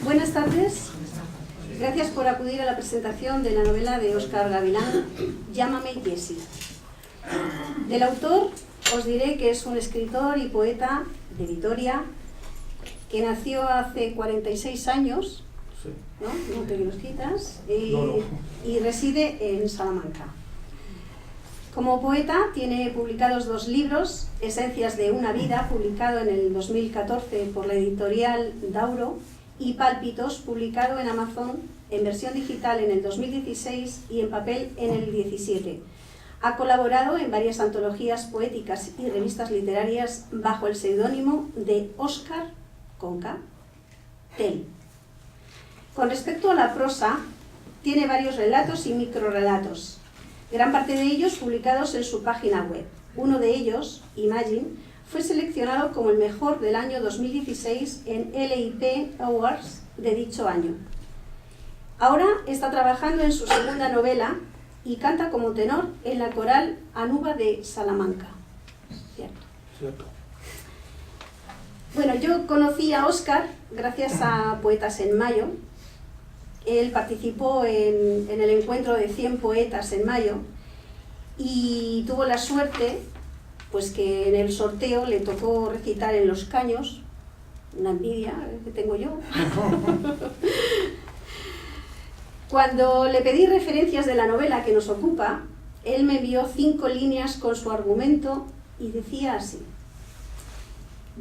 Buenas tardes. Gracias por acudir a la presentación de la novela de Óscar Gavilán, Llámame Jessie. Del autor os diré que es un escritor y poeta de Vitoria que nació hace 46 años, Sí. ¿no? No te los quitas, No. y reside en Salamanca. Como poeta tiene publicados 2 libros, Esencias de una vida, publicado en el 2014 por la editorial Dauro, y Pálpitos, publicado en Amazon en versión digital en el 2016 y en papel en el 17. Ha colaborado en varias antologías poéticas y revistas literarias bajo el seudónimo de Óscar con K, Tell. Con respecto a la prosa, tiene varios relatos y microrelatos, gran parte de ellos publicados en su página web. Uno de ellos, Imagine, fue seleccionado como el mejor del año 2016 en LIP Awards de dicho año. Ahora está trabajando en su segunda novela y canta como tenor en la coral Anuba de Salamanca. ¿Cierto? Cierto. Bueno, yo conocí a Óscar gracias a Poetas en Mayo. Él participó en el encuentro de 100 poetas en mayo y tuvo la suerte pues que en el sorteo le tocó recitar en Los Caños, una envidia que tengo yo. Cuando le pedí referencias de la novela que nos ocupa, él me envió 5 líneas con su argumento y decía así: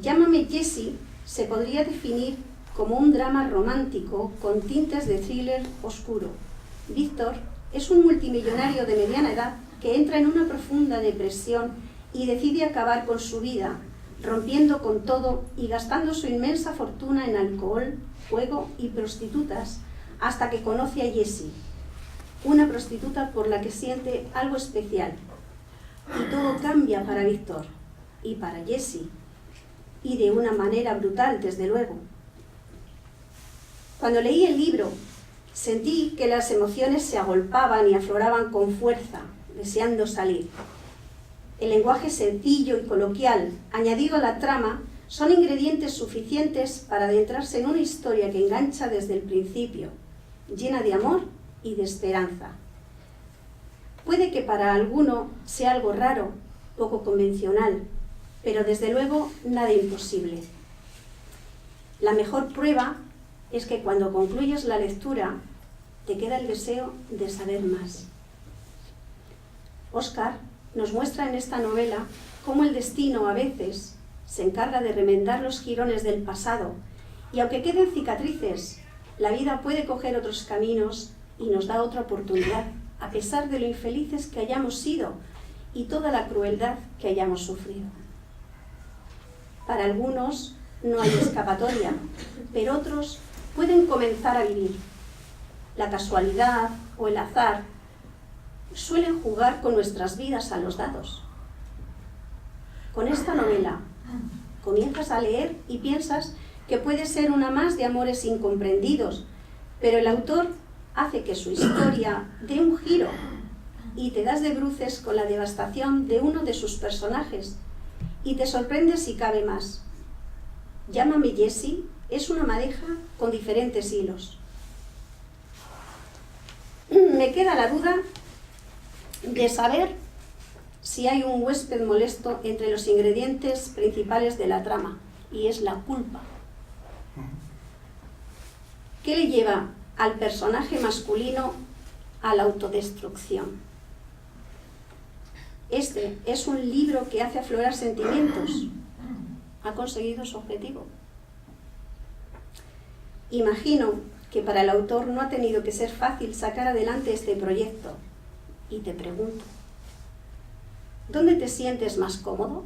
Llámame Jessie se podría definir como un drama romántico con tintes de thriller oscuro. Víctor es un multimillonario de mediana edad que entra en una profunda depresión y decide acabar con su vida, rompiendo con todo y gastando su inmensa fortuna en alcohol, juego y prostitutas, hasta que conoce a Jessie, una prostituta por la que siente algo especial. Y todo cambia para Víctor y para Jessie, y de una manera brutal, desde luego. Cuando leí el libro, sentí que las emociones se agolpaban y afloraban con fuerza, deseando salir. El lenguaje sencillo y coloquial, añadido a la trama, son ingredientes suficientes para adentrarse en una historia que engancha desde el principio, llena de amor y de esperanza. Puede que para alguno sea algo raro, poco convencional, pero desde luego nada imposible. La mejor prueba es que cuando concluyes la lectura, te queda el deseo de saber más. Óscar nos muestra en esta novela cómo el destino a veces se encarga de remendar los jirones del pasado, y aunque queden cicatrices, la vida puede coger otros caminos y nos da otra oportunidad, a pesar de lo infelices que hayamos sido y toda la crueldad que hayamos sufrido. Para algunos no hay escapatoria, pero otros pueden comenzar a vivir. La casualidad o el azar suelen jugar con nuestras vidas a los dados. Con esta novela comienzas a leer y piensas que puede ser una más de amores incomprendidos, pero el autor hace que su historia dé un giro y te das de bruces con la devastación de uno de sus personajes y te sorprendes si cabe más. Llámame Jessie es una madeja con diferentes hilos. Me queda la duda de saber si hay un huésped molesto entre los ingredientes principales de la trama, y es la culpa. ¿Qué le lleva al personaje masculino a la autodestrucción? Este es un libro que hace aflorar sentimientos. ¿Ha conseguido su objetivo? Imagino que para el autor no ha tenido que ser fácil sacar adelante este proyecto. Y te pregunto, ¿dónde te sientes más cómodo?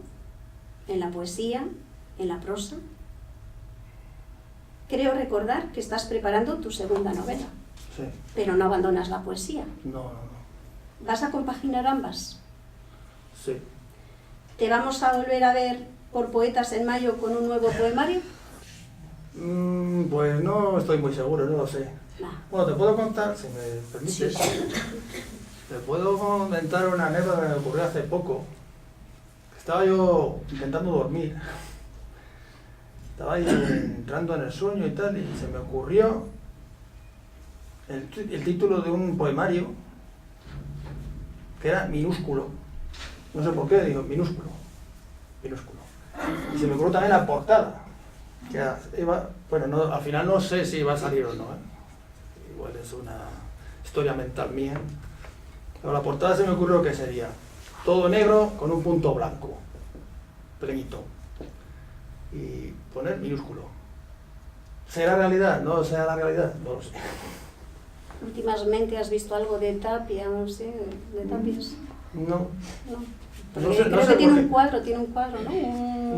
¿En la poesía? ¿En la prosa? Creo recordar que estás preparando tu segunda novela. Sí. Pero no abandonas la poesía. No. ¿Vas a compaginar ambas? Sí. ¿Te vamos a volver a ver por Poetas en Mayo con un nuevo poemario? Pues no estoy muy seguro, no lo sé. Nah. Bueno, te puedo contar, si me permites, te puedo comentar una anécdota que me ocurrió hace poco. Estaba yo intentando dormir estaba ahí entrando en el sueño y tal, y se me ocurrió el título de un poemario que era minúsculo. No sé por qué, digo minúsculo. Y se me ocurrió también la portada, que bueno, no, al final no sé si va a salir o no, ¿eh? Igual es una historia mental mía, pero la portada se me ocurrió que sería todo negro con un punto blanco, pequeñito, y poner minúsculo. ¿Será realidad? ¿No será la realidad? No lo sé. Últimamente has visto algo de Tapia, no sé, de Tapias. No. Porque No sé, creo no sé que tiene por un qué. cuadro, ¿no?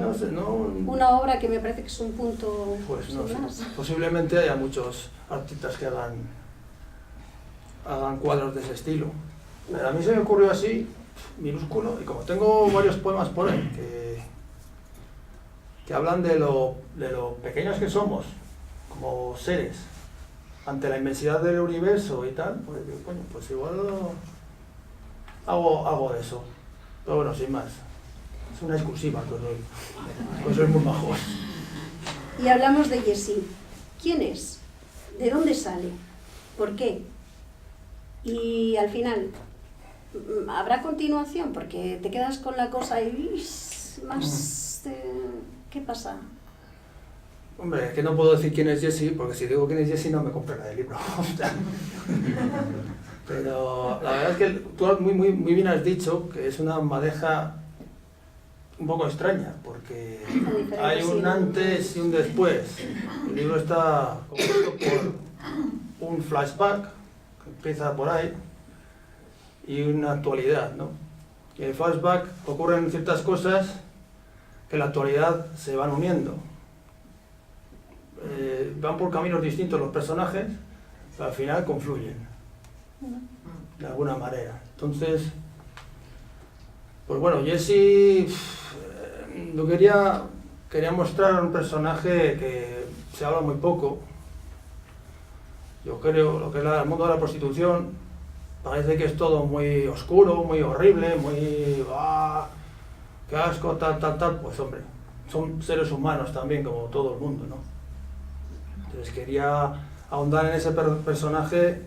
No sé, no. Una obra que me parece que es un punto. Pues no sin sé. más. Posiblemente haya muchos artistas que hagan cuadros de ese estilo. Pero a mí se me ocurrió así, minúsculo, y como tengo varios poemas por ahí que hablan de lo pequeños que somos, como seres, ante la inmensidad del universo y tal, pues digo, coño, pues igual hago de eso. Pero bueno, sin más. Es una exclusiva que os doy. Pues sois muy majos. Y hablamos de Jessie. ¿Quién es? ¿De dónde sale? ¿Por qué? Y al final, ¿habrá continuación? Porque te quedas con la cosa y más... ¿Qué pasa? Hombre, es que no puedo decir quién es Jessie, porque si digo quién es Jessie no me comprará el libro. Pero la verdad es que tú muy bien has dicho que es una madeja un poco extraña, porque hay un antes y un después. El libro está compuesto por un flashback, que empieza por ahí, y una actualidad, ¿no? Y en el flashback ocurren ciertas cosas que en la actualidad se van uniendo. Van por caminos distintos los personajes, pero al final confluyen, de alguna manera. Entonces, pues bueno, Jessie, lo quería mostrar un personaje que se habla muy poco. Yo creo, lo que es el mundo de la prostitución, parece que es todo muy oscuro, muy horrible, muy... ¡qué asco, tal! Pues hombre, son seres humanos también, como todo el mundo, ¿no? Entonces quería ahondar en ese personaje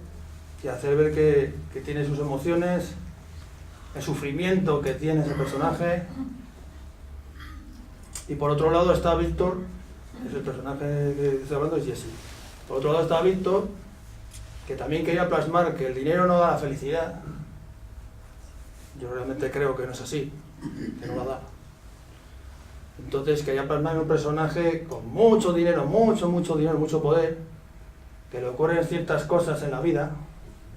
y hacer ver que tiene sus emociones, el sufrimiento que tiene ese personaje. Y por otro lado está Víctor, que es el personaje que estoy hablando, es Jessie. Por otro lado está Víctor, que también quería plasmar que el dinero no da la felicidad. Yo realmente creo que no es así, que no la da. Entonces quería plasmar un personaje con mucho dinero, mucho poder, que le ocurren ciertas cosas en la vida,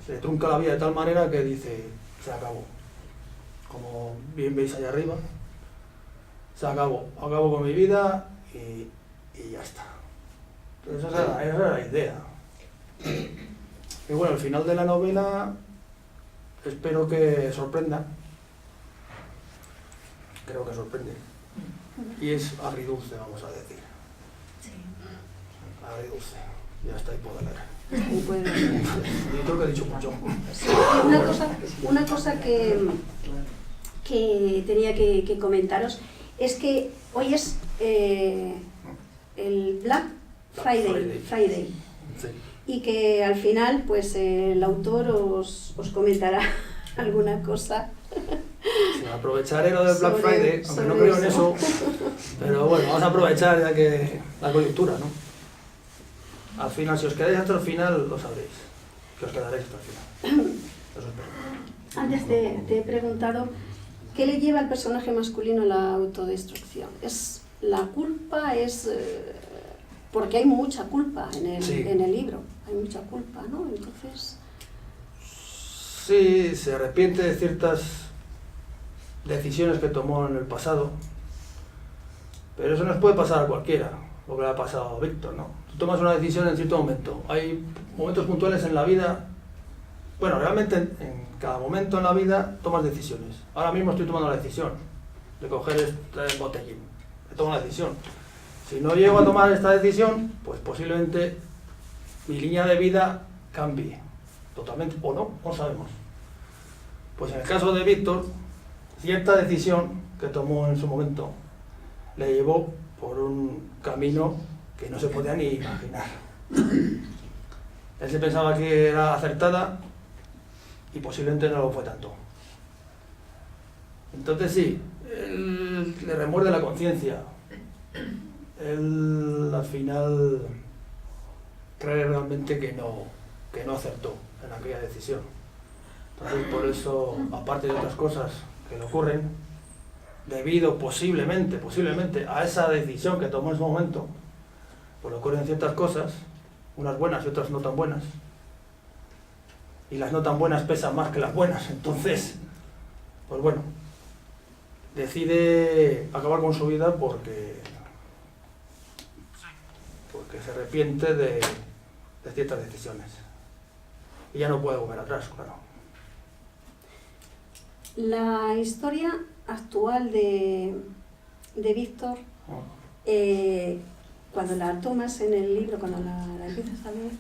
se le trunca la vida de tal manera que dice, se acabó. Como bien veis allá arriba, se acabó con mi vida y ya está. Entonces esa era la idea. Y bueno, el final de la novela espero que sorprenda. Creo que sorprende. Y es agridulce, vamos a decir. Sí. Agridulce. Ya está, ahí puedo leer. Yo creo que he dicho mucho. Sí, una cosa que tenía que comentaros es que hoy es el Black Friday. Sí. Y que al final pues el autor os comentará alguna cosa. Sí, aprovecharé lo del Black Friday, aunque no creo en eso, pero bueno, vamos a aprovechar ya que la coyuntura, ¿no? Al final, si os quedáis hasta el final, lo sabréis, que os quedaréis hasta el final. Eso espero. Antes te he preguntado, ¿qué le lleva al personaje masculino a la autodestrucción? ¿Es la culpa? ¿Es porque hay mucha culpa en el libro? Hay mucha culpa, ¿no? Entonces... Sí, se arrepiente de ciertas decisiones que tomó en el pasado, pero eso nos puede pasar a cualquiera, lo que le ha pasado a Víctor, ¿no? Tú tomas una decisión en cierto momento, hay momentos puntuales en la vida, bueno, realmente en cada momento en la vida tomas decisiones. Ahora mismo estoy tomando la decisión de coger este botellín, he tomado la decisión. Si no llego a tomar esta decisión, pues posiblemente mi línea de vida cambie totalmente, o no sabemos. Pues en el caso de Víctor, cierta decisión que tomó en su momento le llevó por un camino que no se podía ni imaginar. Él se pensaba que era acertada y posiblemente no lo fue tanto. Entonces sí, él le remuerde la conciencia. Él al final cree realmente que no acertó en aquella decisión. Entonces por eso, aparte de otras cosas que le ocurren, debido posiblemente a esa decisión que tomó en ese momento, pues le ocurren ciertas cosas, unas buenas y otras no tan buenas, y las no tan buenas pesan más que las buenas. Entonces, pues bueno, decide acabar con su vida porque se arrepiente de ciertas decisiones y ya no puede volver atrás, claro. La historia actual de Víctor, cuando la tomas en el libro, cuando la empiezas a ver,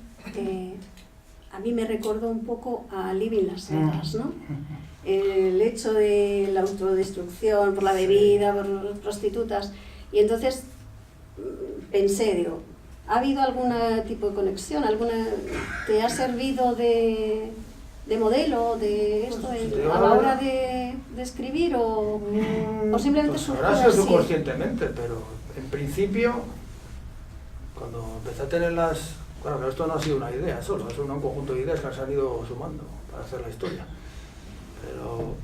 a mí me recordó un poco a Living Las Vegas, ¿no? El hecho de la autodestrucción por la bebida, por las prostitutas, y entonces pensé, digo, ¿ha habido algún tipo de conexión? ¿Te ha servido de modelo de esto a la hora de escribir o simplemente pues surgió habrá sido así? subconscientemente, pero en principio, cuando empecé a tener claro, que esto no ha sido una idea solo, es un conjunto de ideas que han salido sumando para hacer la historia. Pero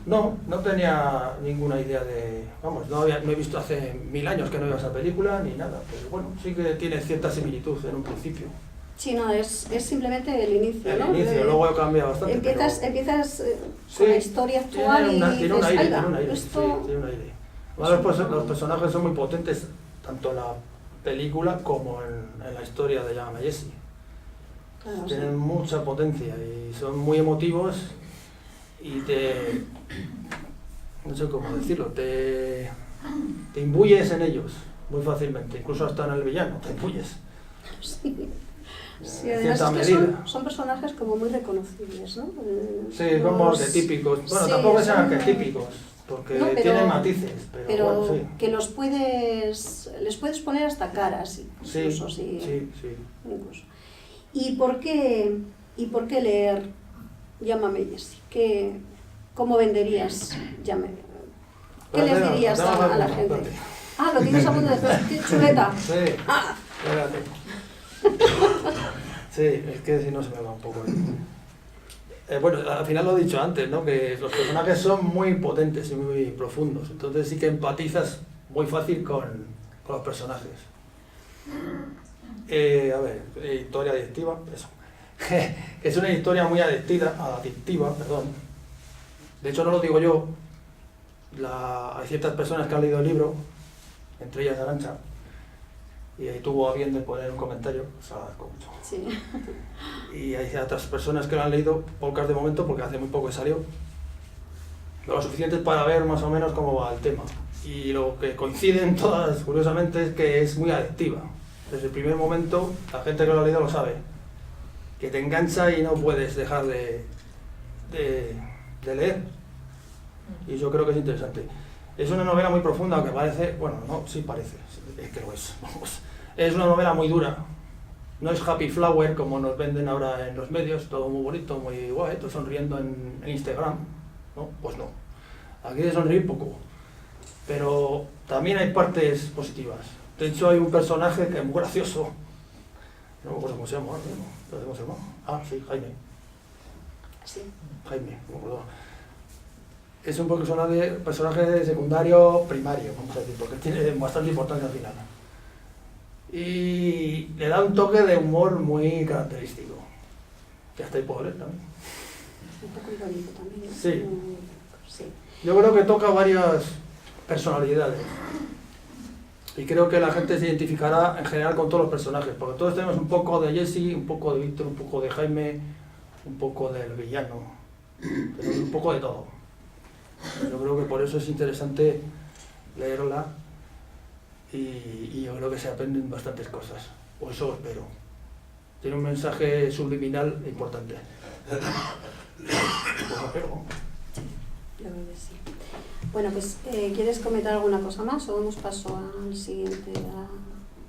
no tenía ninguna idea no he visto hace 1000 años que no veo esa película ni nada, pero bueno, sí que tiene cierta similitud en un principio. Sí, no, es simplemente el inicio, ¿no? El inicio, luego cambia bastante. Empiezas con la historia actual tiene un aire. esto... Tiene un aire. Los personajes son muy potentes, tanto en la película como en la historia de Llámame Jessie. Claro, Tienen mucha potencia y son muy emotivos y no sé cómo decirlo, te imbuyes en ellos muy fácilmente, incluso hasta en el villano te imbuyes. Sí, además es que son personajes como muy reconocibles, ¿no? Sí, como arquetípicos. Bueno, sí, tampoco sean arquetípicos, porque no, tienen matices. Pero bueno, sí. Que les puedes poner hasta caras, incluso. Sí. Incluso. ¿Y por qué leer Llámame Jessie? ¿Cómo venderías Llámame? ¿Qué les dirías a la gente? Ah, lo tienes a punto de chuleta. Sí, espérate. Sí, es que si no se me va un poco. Bueno, al final lo he dicho antes, ¿no? Que los personajes son muy potentes y muy profundos, entonces sí que empatizas muy fácil con los personajes. Historia adictiva, eso. Es una historia muy adictiva, perdón. De hecho no lo digo yo, hay ciertas personas que han leído el libro, entre ellas Arantxa, y ahí tuvo a bien de poner un comentario, os agradezco mucho. Sí. Y hay otras personas que lo han leído, pocas de momento, porque hace muy poco que salió, pero lo suficiente para ver más o menos cómo va el tema. Y lo que coinciden todas, curiosamente, es que es muy adictiva. Desde el primer momento, la gente que lo ha leído lo sabe, que te engancha y no puedes dejar de leer. Y yo creo que es interesante. Es una novela muy profunda, aunque parece, bueno, no, sí parece, es que lo es. Es una novela muy dura. No es happy flower como nos venden ahora en los medios, todo muy bonito, muy guay, todo sonriendo en Instagram. ¿No? Pues no. Aquí de sonreír poco. Pero también hay partes positivas. De hecho hay un personaje que es muy gracioso. No me acuerdo cómo se llama, ¿no? ¿Cómo se llama? Ah, sí, Jaime. Sí. Jaime, no me acuerdo. Es un personaje secundario primario, vamos a decir, porque tiene bastante importancia al final. Y le da un toque de humor muy característico. Que hasta ahí puedo leer también. Un poco irónico también, ¿no? Sí. Sí. Yo creo que toca varias personalidades. Y creo que la gente se identificará en general con todos los personajes, porque todos tenemos un poco de Jessie, un poco de Víctor, un poco de Jaime, un poco del villano. Tenemos un poco de todo. Yo creo que por eso es interesante leerla y yo creo que se aprenden bastantes cosas, o eso espero. Tiene un mensaje subliminal importante. Yo creo que sí. Bueno, pues, ¿quieres comentar alguna cosa más o damos paso al siguiente,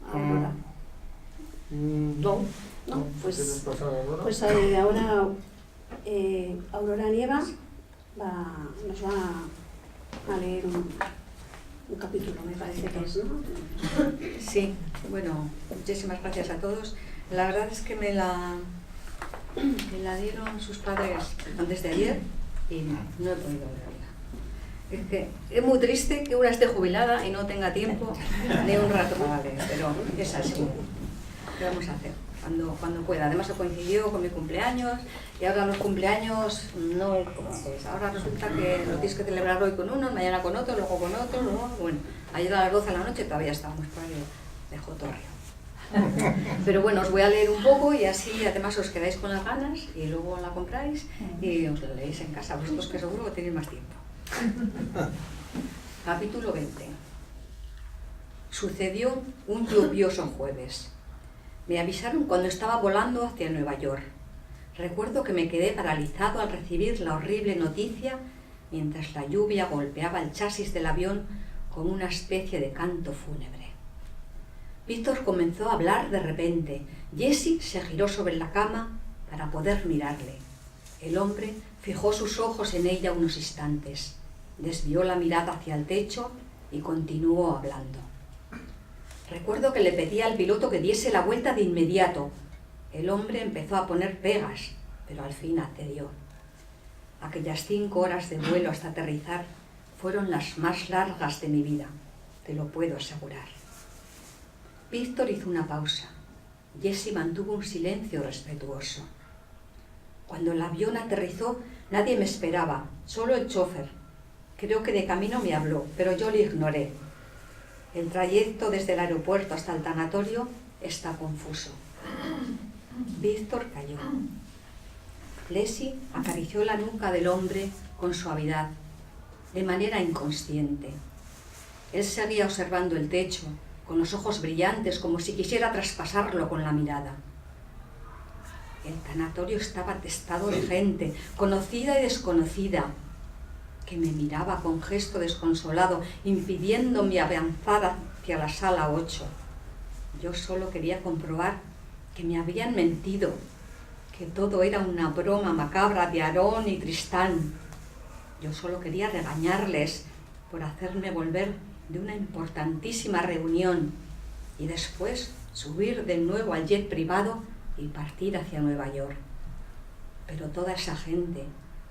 a Aurora? No. No, pues, ¿Quieres pasar a Aurora? pues ahora Aurora Nieva nos va a leer un capítulo, me parece que es, ¿no? Sí, bueno, muchísimas gracias a todos. La verdad es que me la dieron sus padres antes de ayer y no he podido leerla. Es que es muy triste que una esté jubilada y no tenga tiempo ni un rato para leer, pero es así. ¿Qué vamos a hacer? Cuando pueda. Además coincidió con mi cumpleaños y ahora los cumpleaños no es como antes. Ahora resulta que lo tienes que celebrar hoy con uno, mañana con otro, luego con otro, luego... Bueno, ayer a las 12 de la noche todavía estábamos por ahí de jotorreo. Pero bueno, os voy a leer un poco y así además os quedáis con las ganas y luego la compráis y os lo leéis en casa, vosotros que seguro que tenéis más tiempo. Capítulo 20. Sucedió un lluvioso jueves. Me avisaron cuando estaba volando hacia Nueva York. Recuerdo que me quedé paralizado al recibir la horrible noticia mientras la lluvia golpeaba el chasis del avión con una especie de canto fúnebre. Víctor comenzó a hablar de repente. Jessie se giró sobre la cama para poder mirarle. El hombre fijó sus ojos en ella unos instantes, desvió la mirada hacia el techo y continuó hablando. Recuerdo que le pedí al piloto que diese la vuelta de inmediato. El hombre empezó a poner pegas, pero al fin accedió. Aquellas 5 horas de vuelo hasta aterrizar fueron las más largas de mi vida, te lo puedo asegurar. Víctor hizo una pausa. Jessie mantuvo un silencio respetuoso. Cuando el avión aterrizó, nadie me esperaba, solo el chofer. Creo que de camino me habló, pero yo le ignoré. El trayecto desde el aeropuerto hasta el tanatorio está confuso. Víctor calló. Leslie acarició la nuca del hombre con suavidad, de manera inconsciente. Él seguía observando el techo, con los ojos brillantes, como si quisiera traspasarlo con la mirada. El tanatorio estaba atestado de gente, conocida y desconocida, que me miraba con gesto desconsolado, impidiendo mi avanzada hacia la sala 8. Yo solo quería comprobar que me habían mentido, que todo era una broma macabra de Aarón y Tristán. Yo solo quería regañarles por hacerme volver de una importantísima reunión y después subir de nuevo al jet privado y partir hacia Nueva York. Pero toda esa gente,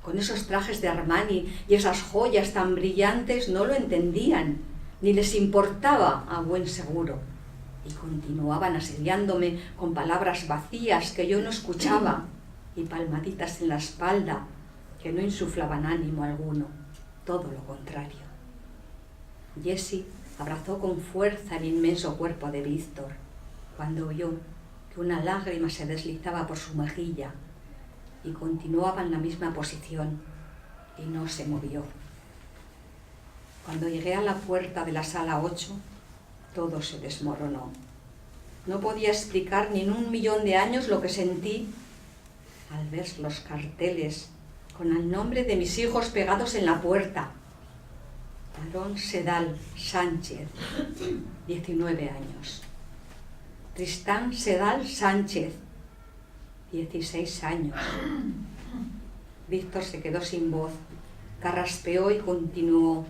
con esos trajes de Armani y esas joyas tan brillantes, no lo entendían, ni les importaba a buen seguro, y continuaban asediándome con palabras vacías que yo no escuchaba y palmaditas en la espalda que no insuflaban ánimo alguno, todo lo contrario. Jessie abrazó con fuerza el inmenso cuerpo de Víctor cuando vio que una lágrima se deslizaba por su mejilla y continuaba en la misma posición y no se movió. Cuando llegué a la puerta de la sala 8, todo se desmoronó. No podía explicar ni en 1.000.000 de años lo que sentí al ver los carteles con el nombre de mis hijos pegados en la puerta. Aarón Sedal Sánchez, 19 años. Tristán Sedal Sánchez, 16 años. Víctor se quedó sin voz, carraspeó y continuó.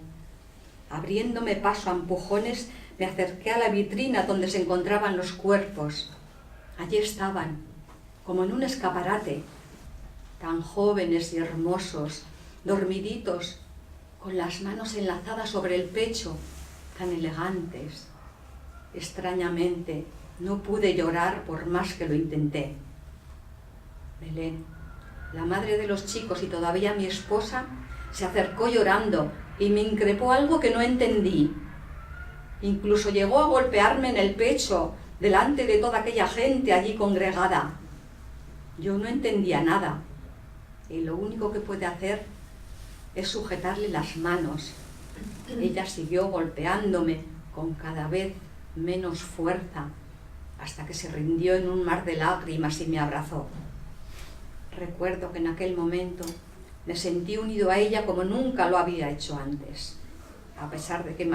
Abriéndome paso a empujones, me acerqué a la vitrina donde se encontraban los cuerpos. Allí estaban, como en un escaparate, tan jóvenes y hermosos, dormiditos, con las manos enlazadas sobre el pecho, tan elegantes. Extrañamente, no pude llorar por más que lo intenté. Belén, la madre de los chicos y todavía mi esposa, se acercó llorando y me increpó algo que no entendí. Incluso llegó a golpearme en el pecho delante de toda aquella gente allí congregada. Yo no entendía nada y lo único que pude hacer es sujetarle las manos. Ella siguió golpeándome con cada vez menos fuerza hasta que se rindió en un mar de lágrimas y me abrazó. Recuerdo que en aquel momento me sentí unido a ella como nunca lo había hecho antes a pesar de que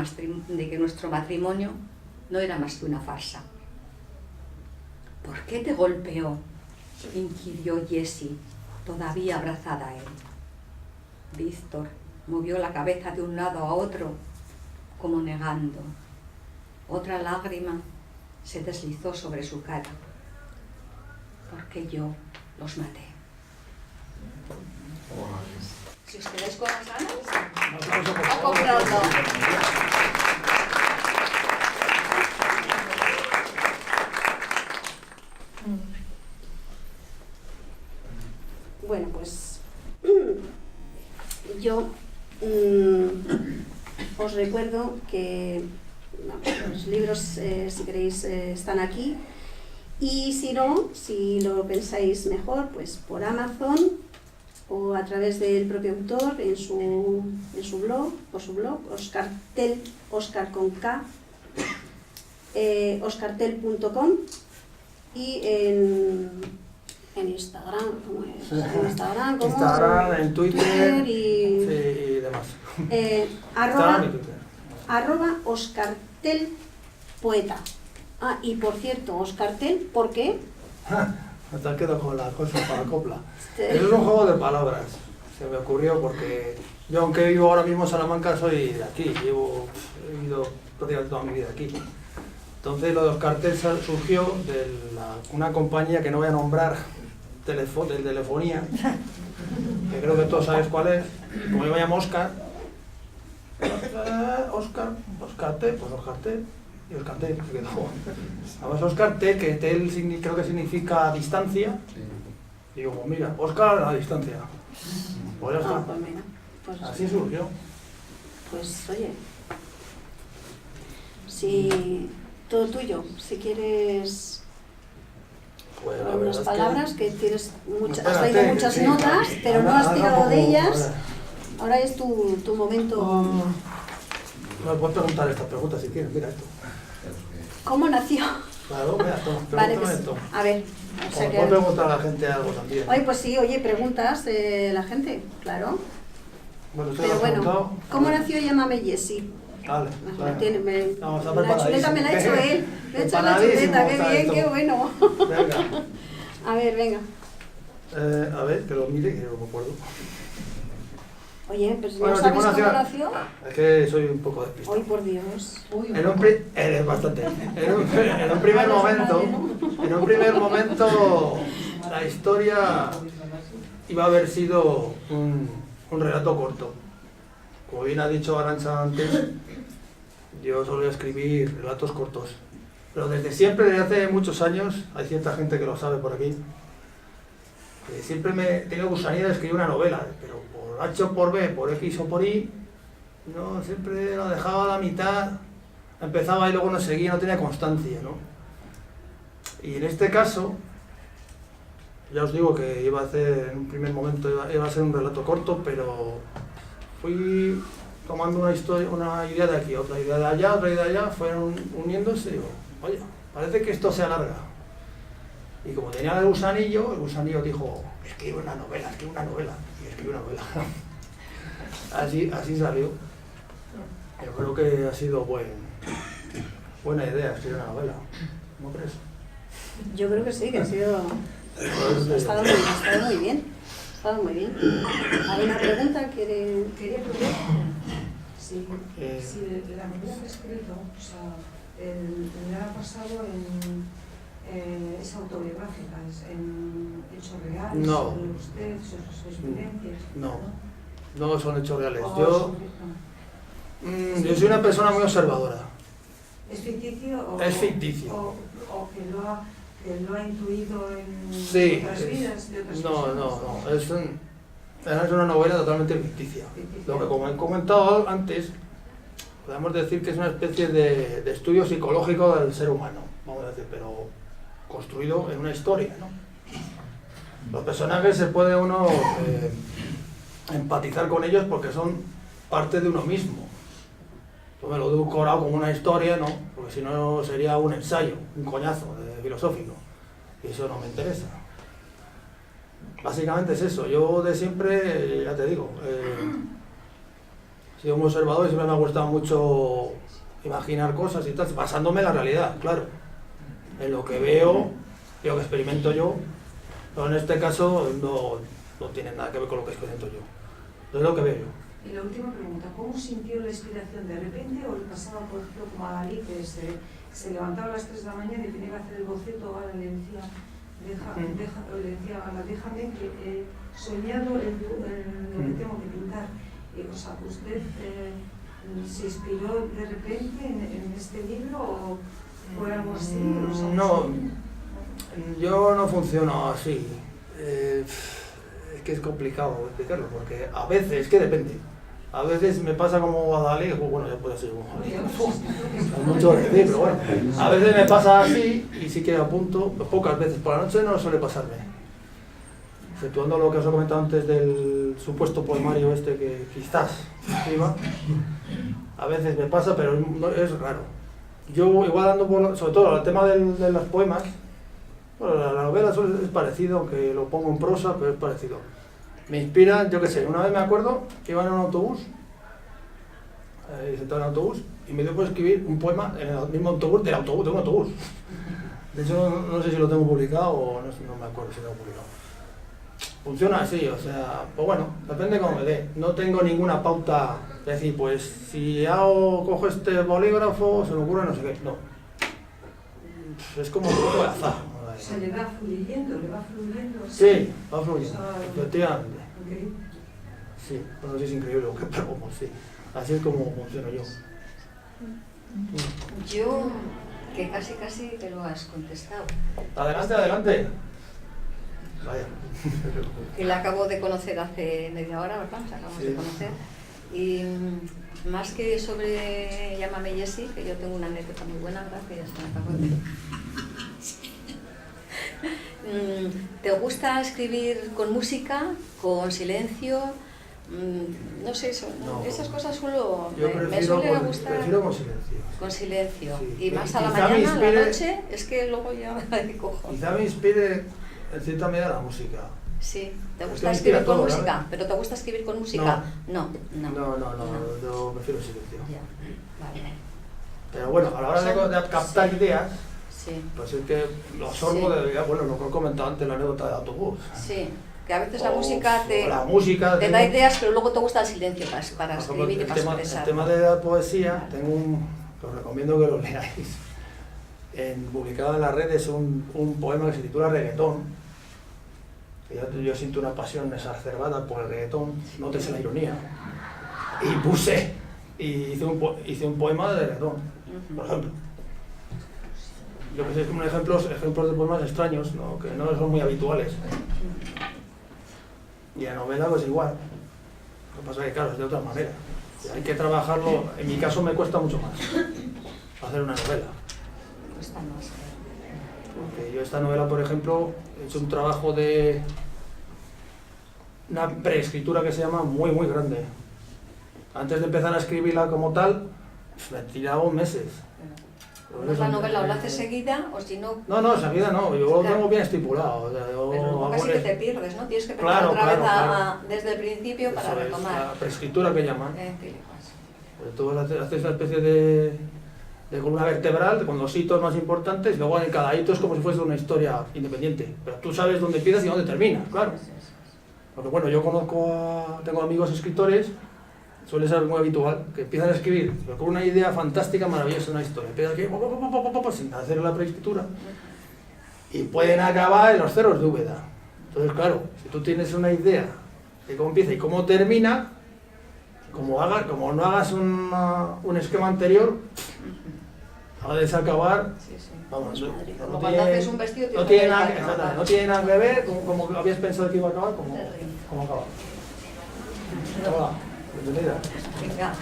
nuestro matrimonio no era más que una farsa. ¿Por qué te golpeó?, inquirió Jessie, todavía abrazada a él. Víctor movió la cabeza de un lado a otro, como negando. Otra lágrima se deslizó sobre su cara. Porque yo los maté. Si os quedáis con las ganas, ¡a comprarlo! Bueno, pues yo os recuerdo que los libros, si queréis, están aquí, y si no, si lo pensáis mejor, pues por Amazon o a través del propio autor en su blog, Oscartel, Oscar con K, oscartel.com, y en Instagram, ¿cómo es? Sí. En Instagram, ¿cómo? Instagram, en Twitter y sí, y demás. arroba, Instagram y Twitter. arroba Oscartel Poeta. Ah, y por cierto, Oscartel, ¿por qué? Te has quedado con la cosa para la copla. Este- Es un juego de palabras. Se me ocurrió porque yo, aunque vivo ahora mismo en Salamanca, soy de aquí. He vivido prácticamente toda mi vida aquí. Entonces lo de Oscartel surgió de una compañía que no voy a nombrar, de telefonía, que creo que todos sabéis cuál es. Como yo me llamo Oscar, Oscartel, pues Oscartel. Y Oscartel se quedó. Además Oscartel, que tel creo que significa distancia. Y digo, pues mira, Oscar a distancia. Pues ya está. Ah, pues mira, pues Así surgió. Pues oye, si todo tuyo, si quieres Pues la unas verdad es palabras, que tienes muchas, has Espérate, traído que muchas sí. notas, pero no Ahora- has ahora tirado de pongo- ellas. Ahora es tu momento. Me puedes preguntar esta pregunta si quieres, mira esto. ¿Cómo nació? Claro, mira esto, Vale, pregúntame pues, esto. a ver, o O sea me puedes que... preguntar a la gente algo también. Oye, pues sí, oye, preguntas la gente, claro. Bueno, tú me Pero has bueno, preguntado. ¿cómo nació Llámame Jessie? Vale, vale. Vamos a La chuleta me la ha hecho él. Me ha hecho la chuleta, qué bien, qué bueno. Venga. A ver, venga. A ver, que lo mire, que no me acuerdo. Oye, pues Bueno, ¿no sabes ¿cómo cómo nació? nació? Es que soy un poco despistado. Ay, por Dios. Eres bastante. En un primer momento, la historia iba a haber sido un relato corto. Como bien ha dicho Arantxa antes, yo solía escribir relatos cortos. Pero desde siempre, desde hace muchos años, hay cierta gente que lo sabe por aquí, que siempre me he tenido gusanía de escribir una novela, pero por H o por B, por X o por Y, no, siempre lo dejaba a la mitad, empezaba y luego no seguía, no tenía constancia, ¿no? Y en este caso, ya os digo que iba a hacer, en un primer momento iba a ser un relato corto, pero fui tomando una historia, una idea de aquí, otra idea de allá, otra idea de allá, fueron uniéndose y digo, oye, parece que esto se alarga. Y como tenía el gusanillo dijo, escribe una novela, y escribe una novela. Así salió. Yo creo que ha sido buena idea escribir una novela, ¿no crees? Yo creo que sí, que ha sido... Ha estado muy bien. Ha estado muy bien. ¿Alguna pregunta? ¿Quería preguntar? Sí, sí, la novela que he escrito, o sea, me ha pasado es autobiográfica, es en hechos reales, No. sobre usted, sobre sus experiencias. No son hechos reales. O Yo soy una persona muy observadora. ¿Es ficticio o...? Es ficticio. O que lo ha intuido en Sí. otras vidas de otras No. personas? Es una novela totalmente ficticia. Lo que, como he comentado antes, podemos decir que es una especie de estudio psicológico del ser humano, vamos a decir, pero construido en una historia, ¿no? Los personajes se puede uno empatizar con ellos porque son parte de uno mismo. Yo me lo he decorado como una historia, ¿no? Porque si no sería un ensayo, un coñazo filosófico, y eso no me interesa. Básicamente es eso. Yo de siempre, ya te digo, He sido un observador y siempre me ha gustado mucho imaginar cosas y tal, basándome en la realidad, claro. En lo que veo, lo que experimento yo, pero en este caso no tiene nada que ver con lo que experimento yo. Es lo que veo yo. Y la última pregunta, ¿cómo sintió la inspiración? ¿De repente o le pasaba, por ejemplo, como a Dalí, que se levantaba a las 3 de la mañana y tenía que hacer el boceto, ahora le decía, déjame que he soñado lo que tengo que pintar? O sea, ¿usted se inspiró de repente en este libro o fue algo así? O sea, no, yo no funciono así. Es que es complicado explicarlo, porque a veces, es que depende. A veces me pasa como a Dalí, bueno, ya puede ser como hay mucho que decir, pero bueno. A veces me pasa así y sí que apunto, pocas veces por la noche no suele pasarme. Exceptuando lo que os he comentado antes del supuesto poemario este que quizás iba, a veces me pasa, pero es raro. Yo igual ando por, sobre todo el tema de los poemas, bueno, la novela es parecido, aunque lo pongo en prosa, pero es parecido. Me inspira, yo qué sé, una vez me acuerdo que iba en un autobús, sentado en el autobús, y me dio por escribir un poema en el mismo autobús, de un autobús. De hecho, no sé si lo tengo publicado o no me acuerdo si lo tengo publicado. Funciona así, o sea, pues bueno, depende cómo me dé. No tengo ninguna pauta de decir, pues si cojo este bolígrafo, se me ocurre no sé qué. No. Es como un poco de azar. o sea, le va fluyendo. Sí, va fluyendo, O sea, efectivamente. increíble. Sí, bueno, sí es increíble lo que pero como sí. Así es como funciono yo. Yo, que casi que lo has contestado. Adelante. Vaya. Que la acabo de conocer hace media hora, ¿verdad? Nos acabamos de conocer. Y más que sobre Llámame Jessie, que yo tengo una anécdota muy buena, gracias, me acabo de... ¿Te gusta escribir con música, con silencio? No sé, esas cosas solo me suele gustar. Prefiero con silencio. Con silencio. Sí. Y más a la Quizá mañana, a la noche, es que luego ya me cojo. Quizá me inspire en cierta medida la música. Sí, ¿te Es gusta que escribir con todo, música? ¿no? ¿Pero te gusta escribir con música? No. No, yo prefiero silencio. Ya, vale. Pero bueno, a la hora de captar ideas, Sí, pues es que lo absorbo de, bueno, lo que he comentado antes, la anécdota del autobús. sí. Que a veces la música te da ideas, pero luego te gusta el silencio para escribir y para expresar. El tema de la poesía, os recomiendo que lo leáis. Publicado en las redes un poema que se titula Reggaetón. Yo siento una pasión exacerbada por el reggaetón, nótese la ironía. Hice un poema de reggaetón, por ejemplo. Yo que sé, es como ejemplos de poemas extraños, ¿no? Que no son muy habituales. Y la novela pues igual. Lo que pasa es que claro, es de otra manera. Hay que trabajarlo, en mi caso me cuesta mucho más hacer una novela. Cuesta más. Porque yo esta novela, por ejemplo, he hecho un trabajo de una preescritura que se llama muy grande. Antes de empezar a escribirla como tal, me he tirado meses. ¿No es la novela o la haces seguida o si no...? No, seguida no, yo lo tengo bien estipulado. O sea, pero luego casi que te pierdes, ¿no? Tienes que empezar otra vez desde el principio para retomar. La preescritura que llaman. Pues tú haces una especie de columna vertebral con los hitos más importantes, y luego en cada hito es como si fuese una historia independiente. Pero tú sabes dónde empiezas y dónde terminas, claro. Porque bueno, yo tengo amigos escritores, suele ser muy habitual, que empiezan a escribir con una idea fantástica, maravillosa, una historia. Empiezan aquí, sin hacer la preescritura, y pueden acabar en los ceros de Úbeda. Entonces, claro, si tú tienes una idea de cómo empieza y cómo termina, como no hagas un esquema anterior, a desacabar, vamos, como cuando haces un vestido no tiene nada que ver como habías pensado que iba a acabar, como acaba. Hola, bienvenida. Venga,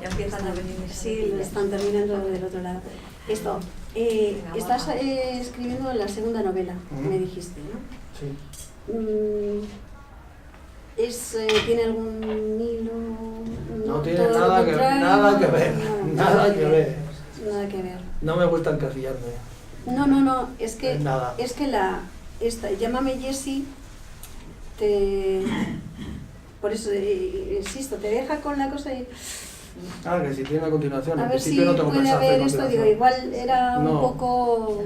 ya empiezan a venir. Sí, lo están terminando del otro lado. Esto, estás escribiendo la segunda novela, me dijiste, ¿no? Sí. ¿Tiene algún hilo? No tiene nada que ver. Nada que ver. No me gusta encasillarme. No, es que Nada. Llámame Jessie Por eso, insisto, te deja con la cosa y... Ah, que si tiene una continuación, A en ver si principio no tengo puede pensado hacer haber esto, digo, continuación. igual era un No. poco...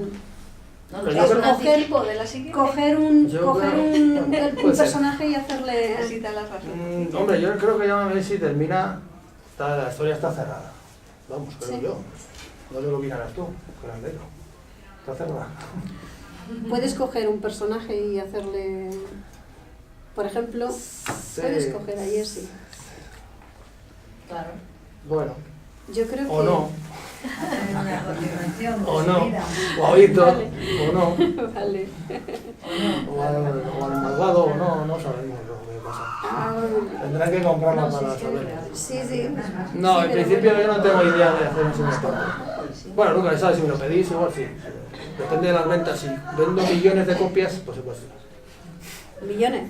No, Pero no, yo es un creo- anticipo de la siguiente. Coger un Yo creo- un puede ser. personaje y hacerle... Así te la razón. Hombre, yo creo que ya si termina, la historia está cerrada. Vamos, creo Sí. yo. No sé lo que opinarás tú, grandero. Está cerrada. Puedes coger un personaje y hacerle... Por ejemplo, puedes coger a Jessie. Claro. Bueno, Yo creo que... o no, Hacer una continuación de o su no, vida. o a Víctor, Vale. o no, Vale. o al malvado, o no, no sabemos lo que pasa. Ah, Tendrán que comprarla No, sí, para sí, saber. sí, sí. No, Sí, en pero principio bueno. yo no tengo idea de hacer un señor. Bueno, nunca se sabe, si me lo pedís, igual sí. Depende de las ventas. Si vendo millones de copias, pues igual sí. ¿Millones?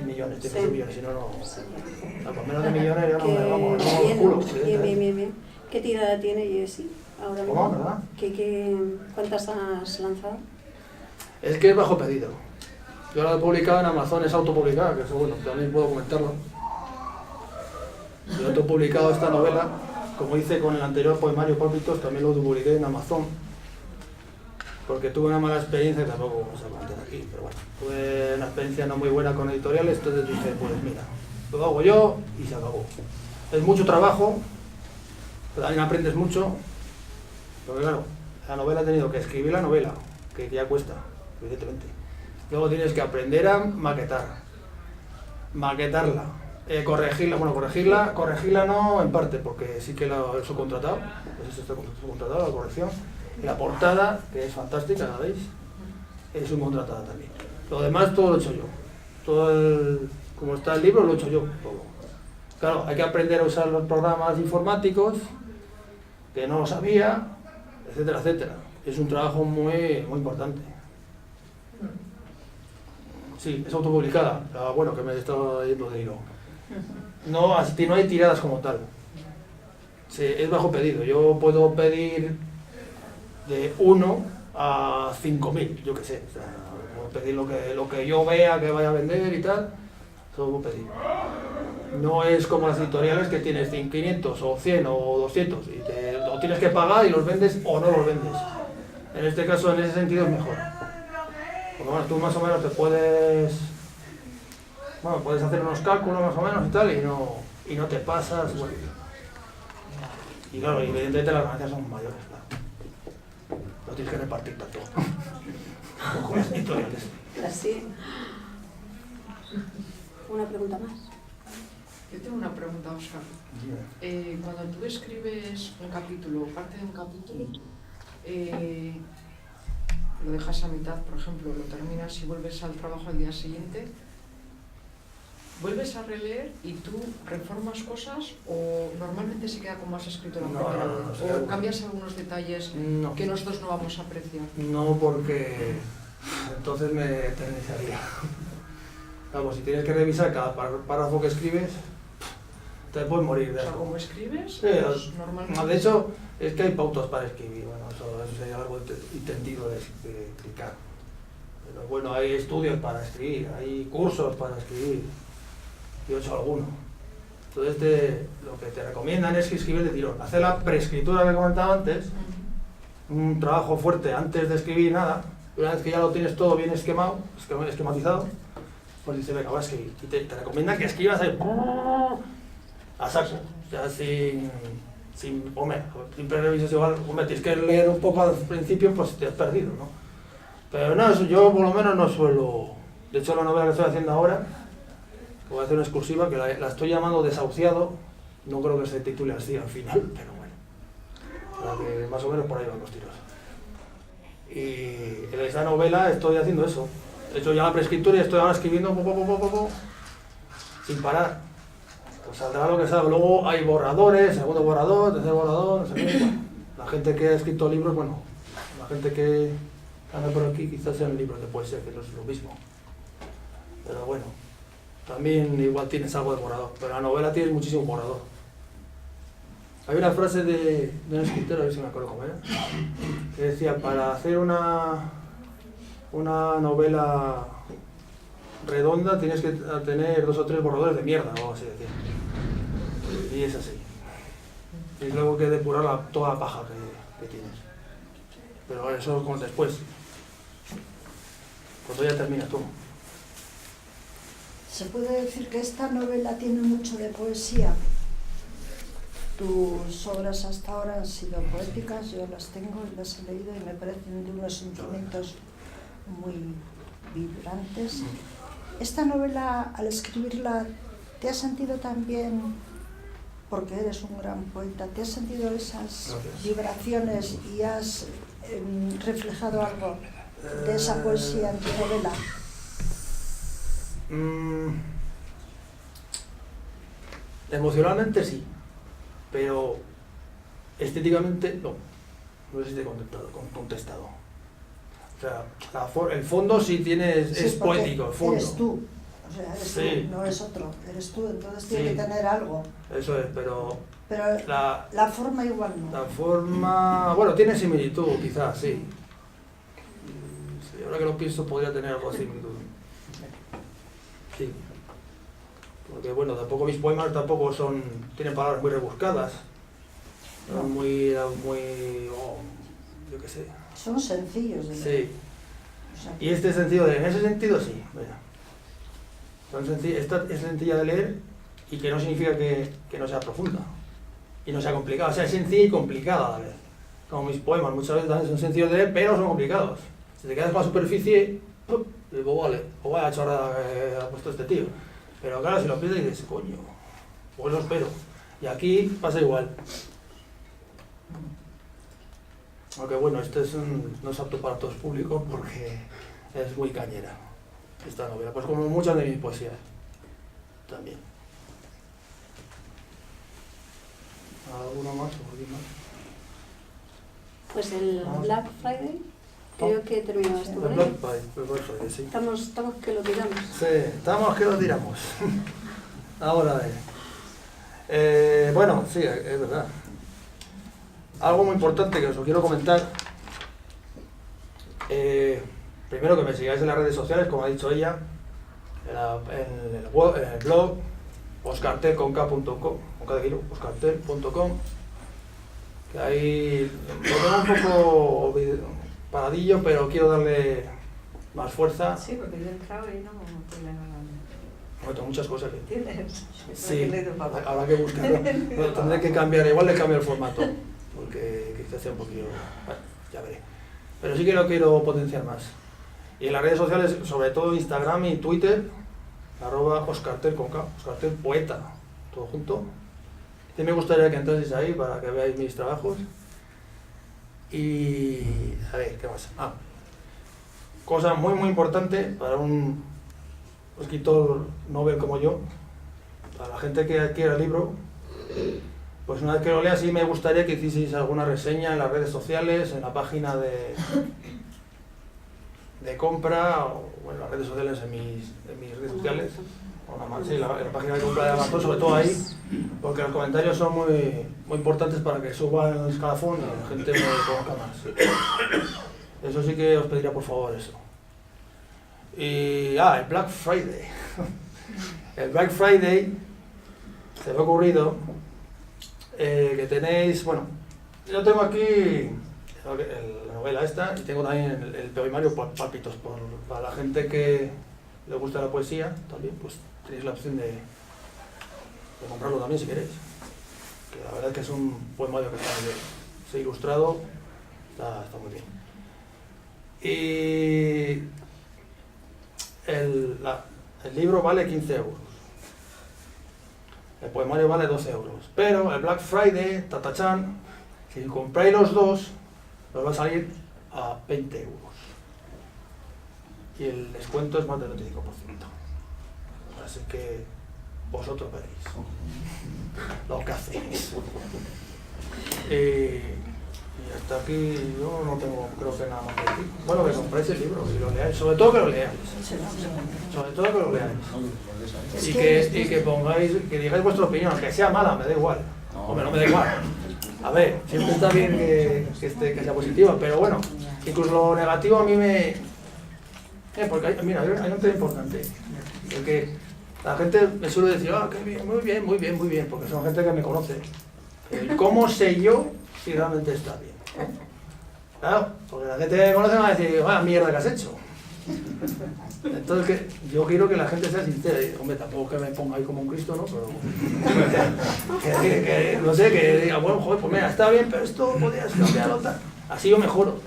Millones, tiene que Sí. ser millones, si no, no. Sí. No, por menos de millones yo no Que me vamos, no bien, culo. bien. ¿Qué tirada tiene Jessie ahora ¿Cómo, mismo? verdad? ¿Cuántas has lanzado? Es que es bajo pedido. Yo lo he publicado en Amazon, es autopublicada, que eso bueno, también puedo comentarlo. Yo he autopublicado esta novela, como hice con el anterior poemario Pálpitos, también lo publiqué en Amazon. Porque tuve una mala experiencia, que tampoco vamos a plantear aquí, pero bueno, tuve una experiencia no muy buena con editoriales, entonces dije, pues mira, lo hago yo y se acabó. Es mucho trabajo, pero también aprendes mucho, porque claro, la novela he tenido que escribir la novela, que ya cuesta, evidentemente. Luego tienes que aprender a maquetarla, corregirla no en parte, porque sí que la he subcontratado, pues eso está subcontratado, la corrección. Y la portada, que es fantástica, ¿la veis? Es subcontratada también. Lo demás todo lo he hecho yo. Como está el libro, lo he hecho yo todo. Claro, hay que aprender a usar los programas informáticos, que no lo sabía, etcétera, etcétera. Es un trabajo muy, muy importante. Sí, es autopublicada. Bueno, que me estaba yendo de hilo. No, así no hay tiradas como tal. Sí, es bajo pedido. Yo puedo pedir de 1 a 5.000, yo qué sé. O sea, puedo pedir lo que yo vea que vaya a vender y tal. Eso puedo pedir. No es como las editoriales que tienes 500 o 100 o 200 y lo tienes que pagar y los vendes o no los vendes. En este caso, en ese sentido, es mejor. Porque bueno, tú más o menos puedes hacer unos cálculos más o menos y tal y no te pasas. Bueno. Y claro, evidentemente las ganancias son mayores, claro. Lo tienes que repartir tanto. Con las editoriales. Así. Una pregunta más. Yo tengo una pregunta, Óscar. Cuando tú escribes un capítulo, parte de un capítulo, lo dejas a mitad, por ejemplo, lo terminas y vuelves al trabajo al día siguiente, ¿vuelves a releer y tú reformas cosas o normalmente se queda como has escrito la primera vez? ¿O cambias algunos detalles No. que nosotros no vamos a apreciar? No, porque entonces me eternizaría. Vamos, si tienes que revisar cada párrafo que escribes, te puedes morir de O sea, eso. como escribes, Sí, pues, normalmente... de hecho, es que hay pautas para escribir, bueno, eso sería algo entendido de explicar. Pero bueno, hay estudios para escribir, hay cursos para escribir, yo he hecho alguno. Entonces lo que te recomiendan es que escribir de tirón, hacer la preescritura que comentaba antes, un trabajo fuerte antes de escribir nada, una vez que ya lo tienes todo bien esquematizado, pues dice, venga, voy a escribir. Y te recomiendan que escribas ahí, a saco, o sea, sin siempre revisas igual, tienes que leer un poco al principio, pues te has perdido, ¿no? Pero no, eso yo por lo menos no suelo. De hecho, la novela que estoy haciendo ahora, que voy a hacer una exclusiva, que la estoy llamando Desahuciado, no creo que se titule así al final, pero bueno, que más o menos por ahí van los tiros. Y en esa novela estoy haciendo eso. He hecho ya la preescritura y estoy ahora escribiendo sin parar. Pues saldrá lo que salga. Luego hay borradores, segundo borrador, tercer borrador, no sé qué. Bueno, la gente que ha escrito libros, bueno, la gente que anda por aquí quizás sean libros de poesía, que no es lo mismo. Pero bueno, también igual tienes algo de borrador, pero la novela tiene muchísimo borrador. Hay una frase de un escritor, a ver si me acuerdo cómo era, que decía, para hacer una novela redonda tienes que tener 2 o 3 borradores de mierda, vamos a decir. Y es así. Y luego que depurar toda la paja que tienes. Pero eso con después. Cuando ya terminas tú. ¿Se puede decir que esta novela tiene mucho de poesía? Tus obras hasta ahora han sido poéticas, yo las tengo y las he leído y me parecen de unos sentimientos muy vibrantes. Esta novela, al escribirla, ¿te has sentido también, porque eres un gran poeta, te has sentido esas vibraciones y has reflejado algo de esa poesía en tu novela? Emocionalmente sí, pero estéticamente no. No sé si te he contestado. O sea, el fondo sí tienes, Sí, es poético, el fondo. Eres tú, o sea, eres Sí. tú, no es otro, eres tú, entonces tiene Sí. que tener algo. Eso es, pero Pero la forma igual no. forma, bueno, tiene similitud quizás, sí. Sí, ahora que lo pienso podría tener algo de similitud. Sí. Porque bueno, tampoco mis poemas tampoco tienen palabras muy rebuscadas. No. Muy, yo qué sé. Son sencillos de leer. Sí. O sea, Y en ese sentido sí, mira. Esta es sencilla de leer y que no significa que no sea profunda y no sea complicada, o sea, es sencilla y complicada a la vez. Como mis poemas, muchas veces también son sencillos de leer, pero son complicados. Si te quedas con la superficie, digo, vale, o vaya chorrada que ha puesto este tío. Pero claro, si lo piensas dices, coño, pues lo espero. Y aquí pasa igual. Aunque bueno, no es apto para todos públicos porque es muy cañera esta novela, pues como muchas de mis poesías también. ¿Alguno más o alguien más? Pues el Black Friday, creo que terminabas tú El con Black él. Friday, sí. Estamos que lo tiramos. Sí, estamos que lo tiramos. Ahora bueno, sí, es verdad. Algo muy importante que os lo quiero comentar. Primero que me sigáis en las redes sociales, como ha dicho ella, en el blog oscartel.com, oscartel.com, que ahí lo tengo un poco paradillo, pero quiero darle más fuerza. Sí, porque yo he entrado y no tiene nada. Bueno, tengo muchas cosas que... ¿Tienes? Sí, habrá que buscarlo. Pero tendré que cambiar, igual le cambio el formato, porque quizás sea un poquillo... Bueno, ya veré. Pero sí que lo quiero potenciar más. Y en las redes sociales, sobre todo Instagram y Twitter, @oscartel con K, Oscartel Poeta, todo junto. Y me gustaría que entraseis ahí para que veáis mis trabajos. Y... a ver, ¿qué más? Cosa muy muy importante para un escritor novel como yo, para la gente que adquiera el libro, pues una vez que lo lea sí me gustaría que hicieseis alguna reseña en las redes sociales, en la página de compra, o en las redes sociales, en mis redes sociales, sí, en la página de compra de Amazon, sobre todo ahí, porque los comentarios son muy, muy importantes para que suba el escalafón y la gente me conozca más. Eso sí que os pediría por favor eso. Y, el Black Friday. El Black Friday, se me ha ocurrido que tenéis, bueno, yo tengo aquí la novela esta y tengo también el poemario Pálpitos, para la gente que le gusta la poesía, también, pues tenéis la opción de comprarlo también si queréis. Que la verdad es que es un poemario que está muy bien, está ilustrado, está muy bien. Y el libro vale 15 euros. El poemario vale 12 euros. Pero el Black Friday, tatachan, si compráis los dos, os va a salir a 20 euros. Y el descuento es más del 25%. Así que vosotros veréis lo que hacéis. Y hasta aquí yo no tengo, creo que nada más que decir. Bueno, que compréis el libro y lo leáis, sobre todo que lo leáis. Sobre todo que lo leáis. Y que pongáis, que digáis vuestra opinión, aunque sea mala, me da igual. Hombre, no me da igual. A ver, siempre está bien que sea positiva, pero bueno, incluso lo negativo a mí me Porque mira, hay un tema importante. Porque la gente me suele decir, qué bien, muy bien, porque son gente que me conoce. ¿Cómo sé yo si realmente está bien? Claro, porque la gente que me conoce me va a decir, vaya mierda que has hecho. Entonces, yo quiero que la gente sea sincera. Y, hombre, tampoco que me ponga ahí como un Cristo, ¿no? Pero no sé, que diga, bueno, joder, pues mira, está bien, pero esto podrías cambiarlo tal. Así yo mejoro.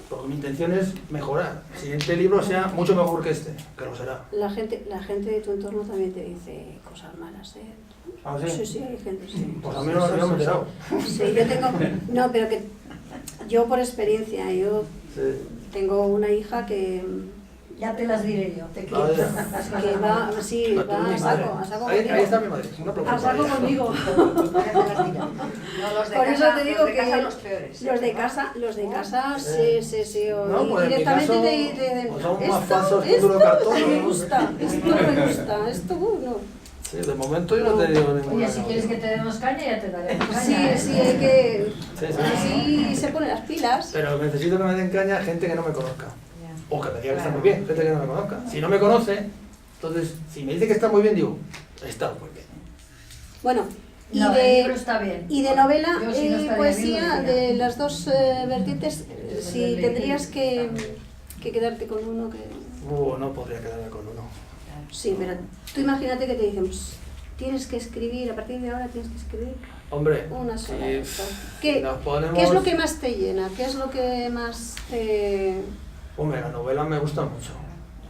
Porque mi intención es mejorar. El siguiente libro sea mucho mejor que este, que lo será. La gente de tu entorno también te dice cosas malas, ¿eh? ¿Ah, sí? Sí, hay gente, sí. Pues a mí no me he enterado. Sí, yo tengo... No, pero que yo por experiencia, yo tengo una hija que Ya te las diré yo, te quiero. que va, sí, va a saco Ahí conmigo. está mi madre. Una A pregunta. saco conmigo. No, los de Por casa, eso te digo los de que casa los peores. los de casa, sí, o No, pues en mi directamente caso, de o son más esto falsos que un duro cartón, no me ¿no? gusta, esto no me gusta, esto no. Sí, de momento yo no te digo ninguna. Oye, si quieres que te demos caña, ya te daremos caña. Sí, hay que... Sí. Así se ponen las pilas. Pero necesito que me den caña gente que no me conozca. O que me diga que está muy bien, gente que no me conozca. Si no me conoce, entonces, si me dice que está muy bien, digo, está muy bien. Bueno, y No, el libro está bien. y de novela Yo, si no y estaría poesía, bien, lo diría. de las dos vertientes, si tendrías que quedarte con uno que... No podría quedarme con uno. Sí, pero tú imagínate que te dicen, pues, tienes que escribir, a partir de ahora tienes que escribir Hombre, una sola. si ¿Qué nos ponemos... ¿Qué es lo que más te llena? ¿Qué es lo que más te...? Hombre, la novela me gusta mucho.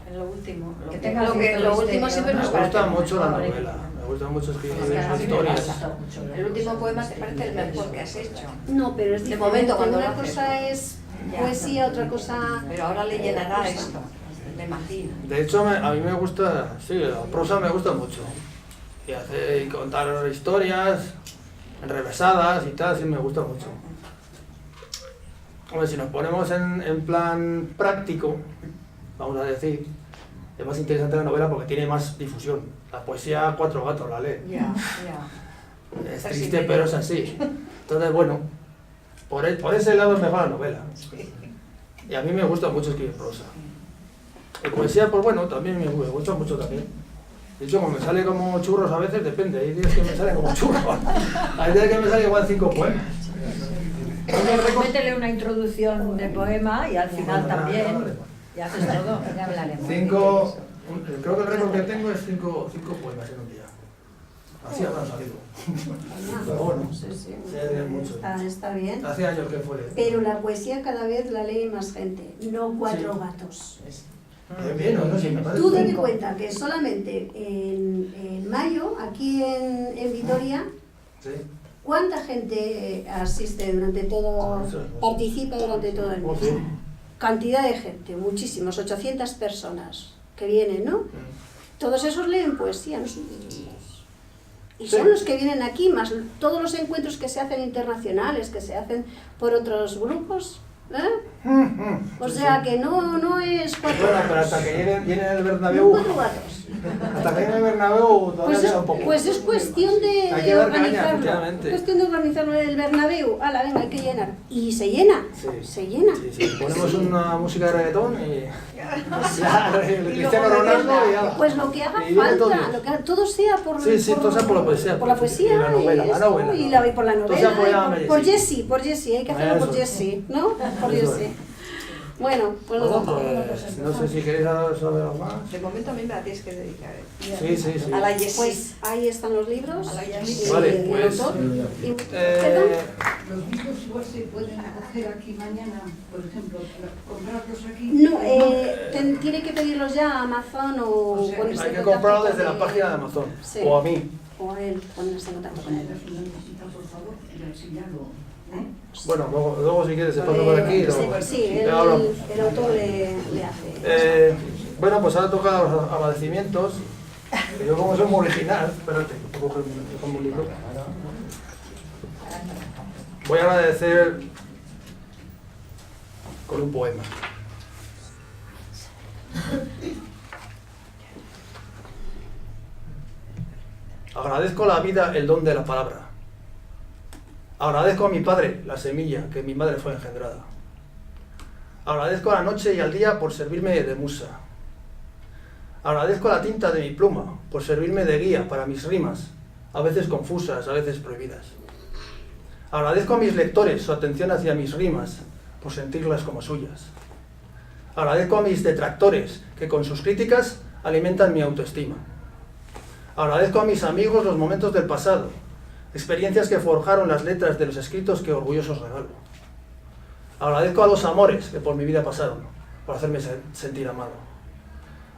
En lo último. Que tenga cierto Lo último misterio. siempre Me nos gusta parece mucho la mejor. novela. Me gusta mucho escribir Es que a mí me historias. gusta mucho la El último cosa. poema te parece el mejor que has hecho. No, pero es De diferente. momento, cuando una lo haces, cosa ¿no? es Ya. poesía, otra cosa... Pero ahora le llenará cosa. esto, me imagino. De hecho, a mí me gusta, sí, la prosa me gusta mucho. Y contar historias enrevesadas y tal, sí me gusta mucho. Hombre, si nos ponemos en plan práctico, vamos a decir, es más interesante la novela porque tiene más difusión. La poesía, 4 gatos la leen. Ya. Es Está triste, sin pero es así. Entonces, bueno, por ese lado es mejor la novela. Y a mí me gusta mucho escribir prosa. Y poesía, pues bueno, también me gusta mucho también. De hecho, como me sale como churros a veces, depende. Hay días que me salen como churros. Hay días que me salen igual 5 poemas. Métele una introducción de poema y al final también. Y haces todo, ya hablaremos. Creo que el récord que tengo es 5 poemas en un día. Así habrán salido. Pero bueno, Sí. es mucho. Está bien. Hace años que fue. Pero la poesía cada vez la lee más gente, no 4 Sí. gatos. Bien, no, sí, me parece. Tú date cuenta que solamente en mayo, aquí en Vitoria, Sí. ¿cuánta gente asiste durante todo, participa durante todo el mes? Sí. Cantidad de gente, muchísimos, 800 personas que vienen, ¿no? Todos esos leen poesía, no son niños. Y son Sí. los que vienen aquí, más todos los encuentros que se hacen internacionales, que se hacen por otros grupos, ¿eh? O sea que no es 4 Bueno, pero gatos. hasta que llenen el No Bernabéu, 4 gatos. hasta que llene el Bernabéu todavía queda un poco. Pues es cuestión de Hay que dar caña, organizarlo. efectivamente. Es cuestión de organizarlo el Bernabéu. Ala, venga, hay que llenar. Y se llena. Sí. Se llena. Sí, ponemos una música de reggaetón y ya, el Y Cristiano luego Ronaldo revienta. y ya. Pues lo que haga Y viene falta, todo. lo que todo sea por Sí, todo sea por la poesía. por la poesía Y la novela, y la esto, novela. y por la Todo sea novela, apoyado y a por Jessie. Jessie, hay que hacerlo por Eso. Jessie, ¿no? Por Eso Jessie. es. Bueno, pues Bueno, nosotros- pues no sé si queréis saber algo más. De momento a mí me la tienes que dedicar. Sí. A la Jessie. pues ahí están los libros. A la y Jessie. Vale, el pues, autor. Y- Los libros igual se pueden coger aquí mañana, por ejemplo, comprarlos aquí. No, tiene que pedirlos ya a Amazon o O sea, ponerse Hay en que contacto comprarlo con desde la él. página de Amazon. Sí. O a mí. O a él, ponerse en contacto con él. Una visita, por favor, y así ya lo... Bueno, luego si quieres se pasa por aquí y Sí, lo sí, ya hablamos. el autor le hace. Bueno, pues ahora toca los agradecimientos. Yo como soy muy original, espérate, que cojo un libro. Voy a agradecer con un poema. Agradezco a la vida el don de la palabra. Agradezco a mi padre la semilla que mi madre fue engendrada. Agradezco a la noche y al día por servirme de musa. Agradezco a la tinta de mi pluma por servirme de guía para mis rimas, a veces confusas, a veces prohibidas. Agradezco a mis lectores su atención hacia mis rimas, por sentirlas como suyas. Agradezco a mis detractores, que con sus críticas alimentan mi autoestima. Agradezco a mis amigos los momentos del pasado, experiencias que forjaron las letras de los escritos que orgullosos regalo. Agradezco a los amores que por mi vida pasaron, por hacerme sentir amado.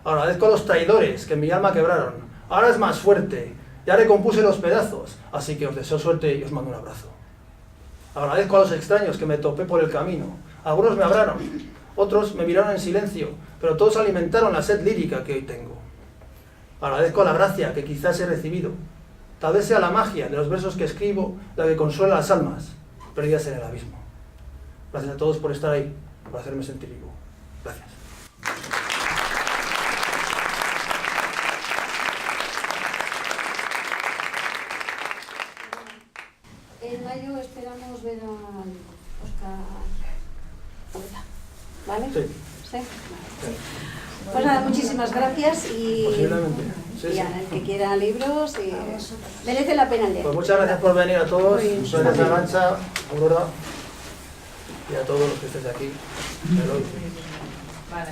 Agradezco a los traidores que en mi alma quebraron. Ahora es más fuerte, ya recompuse los pedazos, así que os deseo suerte y os mando un abrazo. Agradezco a los extraños que me topé por el camino. Algunos me hablaron, otros me miraron en silencio, pero todos alimentaron la sed lírica que hoy tengo. Agradezco a la gracia que quizás he recibido. Tal vez sea la magia de los versos que escribo la que consuela las almas, perdidas en el abismo. Gracias a todos por estar ahí, por hacerme sentir vivo. Gracias. En mayo esperamos ver a Óscar Poeta, ¿vale? Sí. ¿Sí? Vale. Pues nada, muchísimas gracias y, Posiblemente. Sí, y sí. a el que quiera libros, merece la pena leer. Pues muchas gracias por venir a todos. Muy bien. Gracias a Arancha, Aurora y a todos los que estéis aquí. Eloy. Vale.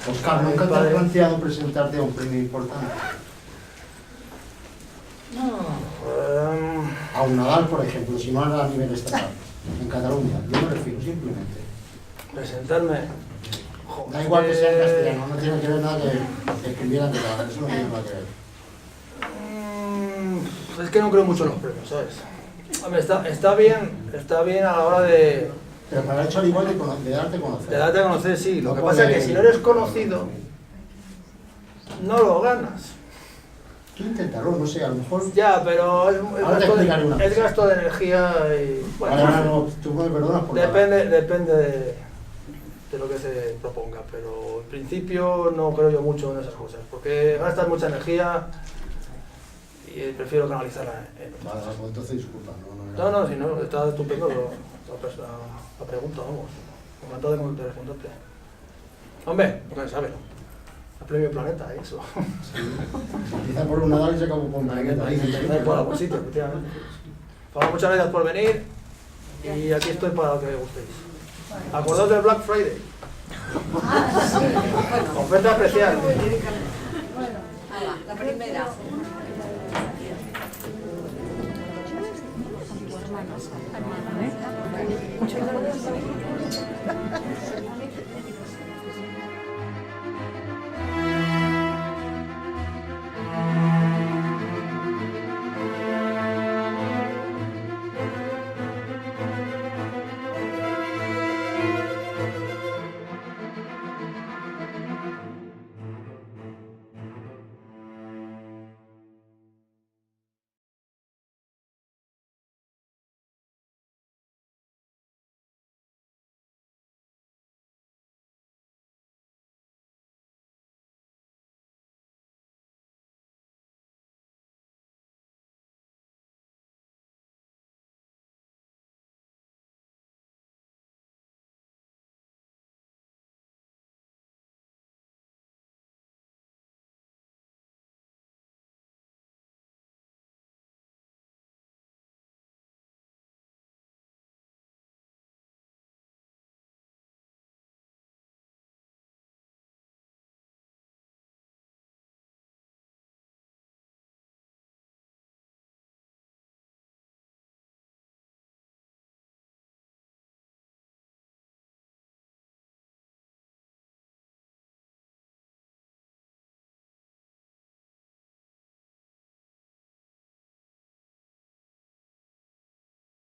Óscar, ¿nunca te has planteado presentarte a un premio importante? A un Nadal, por ejemplo, si no a nivel estatal, en Cataluña. Yo me refiero simplemente. Presentarme. Da igual que sea en castellano, no tiene que ver nada que escribieran de nada, eso no tiene nada que ver. Es que no creo mucho en los premios, ¿sabes? Hombre, está bien a la hora de Pero para el hecho al igual de darte a conocer. darte a conocer, sí. Lo No que pasa es que pone- si no eres conocido, no lo ganas. Tú inténtalo, no sé, a lo mejor... Ya, pero Ahora te explicaré una es cosa. gasto de energía y... Bueno, Ahora no, tú me perdonas por depende de lo que se proponga, pero en principio no creo yo mucho en esas cosas, porque gastas mucha energía y prefiero canalizarla en otras Vale, cosas. pues entonces disculpa, no. No, si no, está estupendo la pregunta, vamos. Encantado de responderte. Hombre, no sabe. El premio Planeta, eso. Empieza por un Nadal y se acabó por un Hay que Planeta. empezar por algún sitio, efectivamente. Pues muchas gracias por venir y aquí estoy para lo que gustéis. Acordaos del Black Friday. Oferta especial. La primera. Muchas gracias.